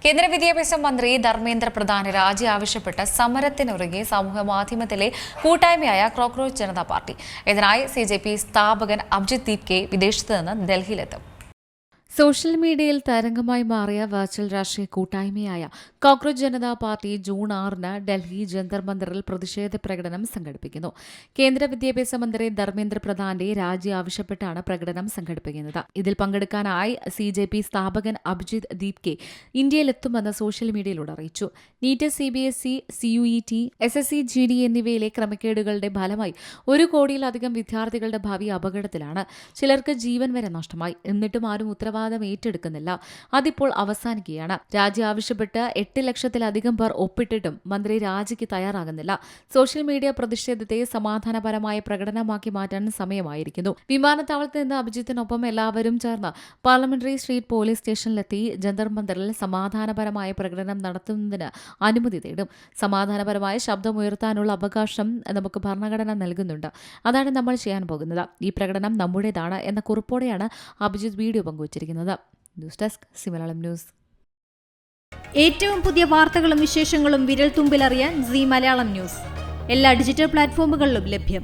കേന്ദ്ര വിദ്യാഭ്യാസ മന്ത്രി ധർമ്മേന്ദ്ര പ്രധാൻ രാജി ആവശ്യപ്പെട്ട് സമരത്തിനൊരുങ്ങി സമൂഹ മാധ്യമത്തിലെ കൂട്ടായ്മയായ കോക്രോച്ച് ജനതാ പാർട്ടി. ഇതിനായി CJP സ്ഥാപകൻ അഭിജിത് ദീപ് കെ വിദേശത്ത് നിന്ന് ഡൽഹിയിലെത്തും. സോഷ്യൽ മീഡിയയിൽ തരംഗമായി മാറിയ വെർച്വൽ രാഷ്ട്രീയ കൂട്ടായ്മയായ കോക്രോച്ച് ജനതാ പാർട്ടി ജൂൺ 6-ന് ഡൽഹി ജന്തർ മന്ദറിൽ പ്രതിഷേധ പ്രകടനം സംഘടിപ്പിക്കുന്നു. കേന്ദ്ര വിദ്യാഭ്യാസ മന്ത്രി ധർമ്മേന്ദ്ര പ്രധാന്റെ രാജി ആവശ്യപ്പെട്ടാണ് പ്രകടനം സംഘടിപ്പിക്കുന്നത്. ഇതിൽ പങ്കെടുക്കാനായി CJP സ്ഥാപകൻ അഭിജിത് ദീപ് കെ ഇന്ത്യയിലെത്തുമെന്ന് സോഷ്യൽ മീഡിയയിലൂടെ അറിയിച്ചു. NEET, CBSE, CUET, SSC, GD എന്നിവയിലെ ക്രമക്കേടുകളുടെ ഫലമായി 1 കോടിയിലധികം വിദ്യാർത്ഥികളുടെ ഭാവി അപകടത്തിലാണ്. ചിലർക്ക് ജീവൻ വരെ നഷ്ടമായി. എന്നിട്ടും ആരും ഉത്തരവാദിത്തം ഏറ്റെടുക്കുന്നില്ല. അതിപ്പോൾ അവസാനിക്കുകയാണ്. രാജി ആവശ്യപ്പെട്ട് 8 ലക്ഷത്തിലധികം പേർ ഒപ്പിട്ടിട്ടും മന്ത്രി രാജിക്ക് തയ്യാറാകുന്നില്ല. സോഷ്യൽ മീഡിയ പ്രതിഷേധത്തെ സമാധാനപരമായ പ്രകടനമാക്കി മാറ്റാൻ സമയമായിരിക്കുന്നു. വിമാനത്താവളത്തിൽ നിന്ന് അഭിജിത്തിനൊപ്പം എല്ലാവരും ചേർന്ന് പാർലമെന്ററി സ്ട്രീറ്റ് പോലീസ് സ്റ്റേഷനിലെത്തി ജന്തർ മന്ദറിൽ സമാധാനപരമായ പ്രകടനം നടത്തുന്നതിന് അനുമതി തേടും. സമാധാനപരമായ ശബ്ദമുയർത്താനുള്ള അവകാശം നമുക്ക് ഭരണഘടന നൽകുന്നുണ്ട്. അതാണ് നമ്മൾ ചെയ്യാൻ പോകുന്നത്. ഈ പ്രകടനം നമ്മുടേതാണ് എന്ന കുറിപ്പോടെയാണ് അഭിജിത്ത് വീഡിയോ പങ്കുവച്ചിരിക്കുന്നത്. News desk Malayalam news. ഏറ്റവും പുതിയ വാർത്തകളും വിശേഷങ്ങളും വിരൽ തുമ്പിലറിയാൻ മലയാളം ന്യൂസ് എല്ലാ ഡിജിറ്റൽ പ്ലാറ്റ്ഫോമുകളിലും ലഭ്യം.